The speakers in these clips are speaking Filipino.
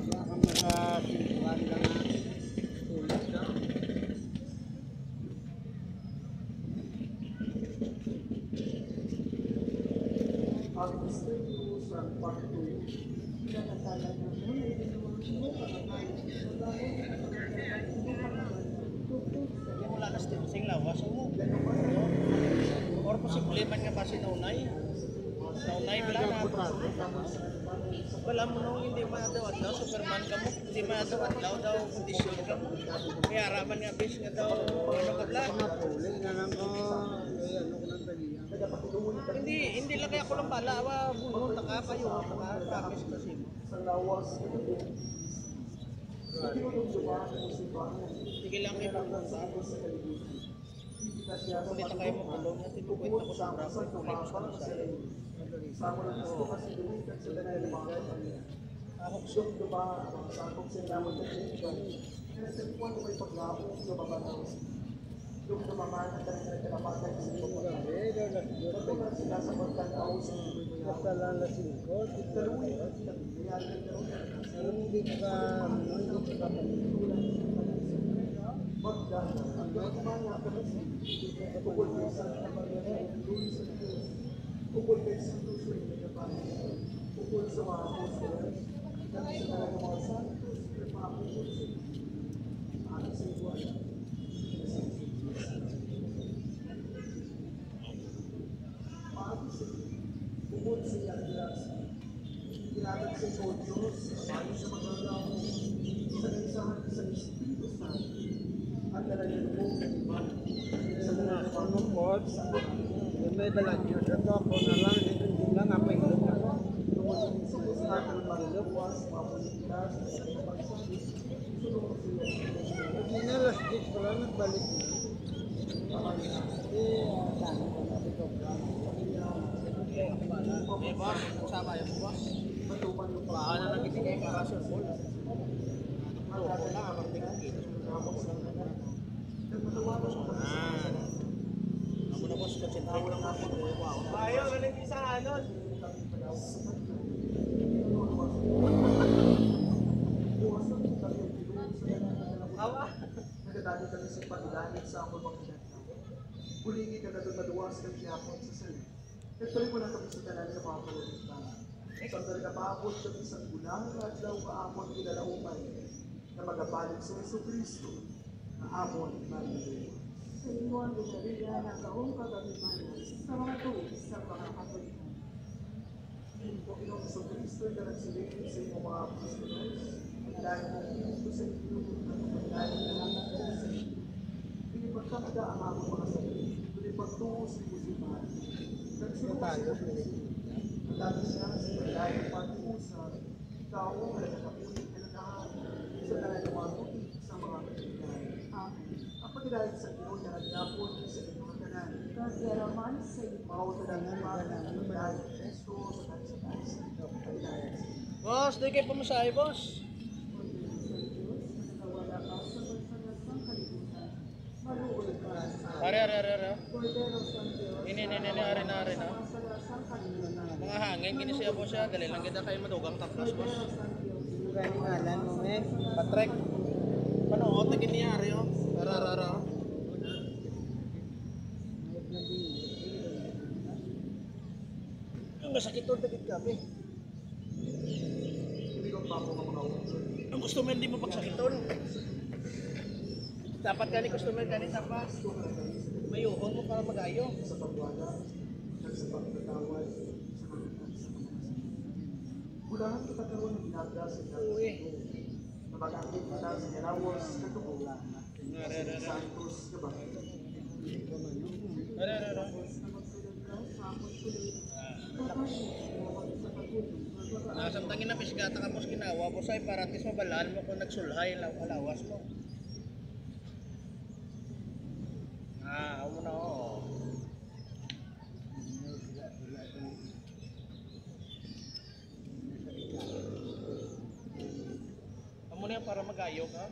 Baka makasimpan lang tulad ka. Ang gusto nyo sa pagtuloy. Pinatala na mo, Wala na sing lawas mo. Or posible man nga basi naunay. Naunay wala na. Wala mo nung hindi maadawat daw, Superman ka mo. Hindi maadawat daw kondisyon ka mo. Kaya araman nga bis nga daw ano ka bla. napuli na lang ko. Ano ko ng talihan. Hindi lang kaya ko lang bala. Bunot na ka kayo. Practice kasi mo. Sa lawas. Sige lang kayo pumunta. Kung dito kayo magulong, tinukwit ako sa braso, kulay ko sa masaya. Ako gusto. Basta lang na singkot. Hindi ka may dalang yun. Ito ako na lang, hindi lang ako ilog ako. Hindi na last week ko lang nagbalik. Eh boss, sama yung boss. Baka na lang hindi kayo makasurbol. Loko lang, ang tingin kita. Ako na boss, concentrate lang ako. Ayaw, ano yung isang ano? Awa? Nagdadali kami sa pagdamit sa ako mga kinatang. Kulingi ka na doon maduwas kang siyapon sa sali. Nagtuloy mo na kami sa tanan sa mga pulutan. Sandali ka paabot kami sa gulang at daw kaamon kinalaumay na magabalik sa Yesu Cristo na amon Maria. Sa inyo ang binariya ng kaong kagabimanan sa mga tuwid sa mga Katoliko. Panginoong Yesu Cristo ay nagsilingin sa inyong mga prisoners dahil kung Cristo sa inyo dahil nalaman ka sa inyo. Pinipagkakada ang among mga sarili. Pinipagtungo sa Kusiman. Nagsulong sa Kristo. Ang dami siya sa pagdahil ng pag-uusap. Ikaw ang nagkakapunin ka na lahat sa talalawang sa mga kaibigan. Amen. Ang pagdahil sa Diyos na nagdapon sa inyong kanan. Kagiraman sa iyo. Mautulan ng dahil Kristo sa talis. Boss, di kayo pumasahe, boss. Nawala ka sa pagsagasang kalibutan. Maluoy ka sa Are. Cordero San Dios. Are na. Pagsagasang kalibutan. Mga hangin, kinisiya po siya. Dali lang kita kayo madugang tapos, boss. Cordero San Dios. Gani ngalan mo, men. Patrek. Panood na giniari, oh. Ara. Ang masakit doon, dagit kami. Hindi ko pa mga ulo. Ang customer hindi mo pagsakiton. Dapat gani customer gani tapas. Mayuhon mo para magayo. Sa pagwala at sa pagtatawad sa kapitan sa mga Kulahan kita karoon ng ginagawa sa Uy. Napag-angkit kita sa Yarawas, Katubo, Are. Santos, Gabahay. Are. Nasamtangin na pisgata ka mo sa ginawa po sa'y para atis mabalaan mo kung nagsulhay alawas mo. Amo na oo. Amo na yan para magayo ka.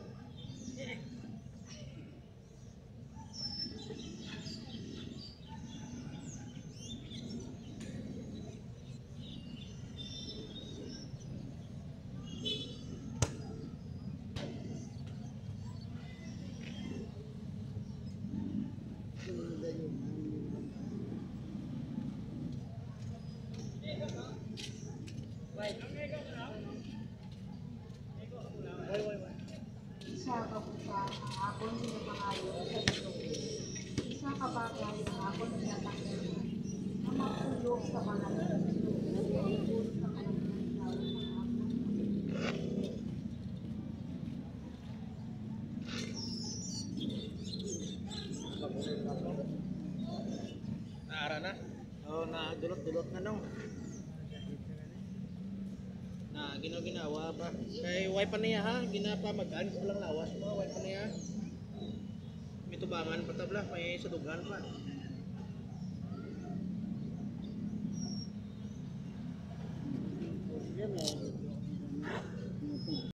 Isa ka buta ang akon ginamaayo sa ito. Isa ka bagay ang akon ginatanggal. Ang magtulog sa mga ito. Iyon sa kanilang tao ng akon. Naara na. Oh, na dulot-dulot na no. Na ginawa pa. Kay wife pa niya ha, ginapa magaan ko lang lawas pa wife pa niya. May tubangan pa tabla, may sadugan pa.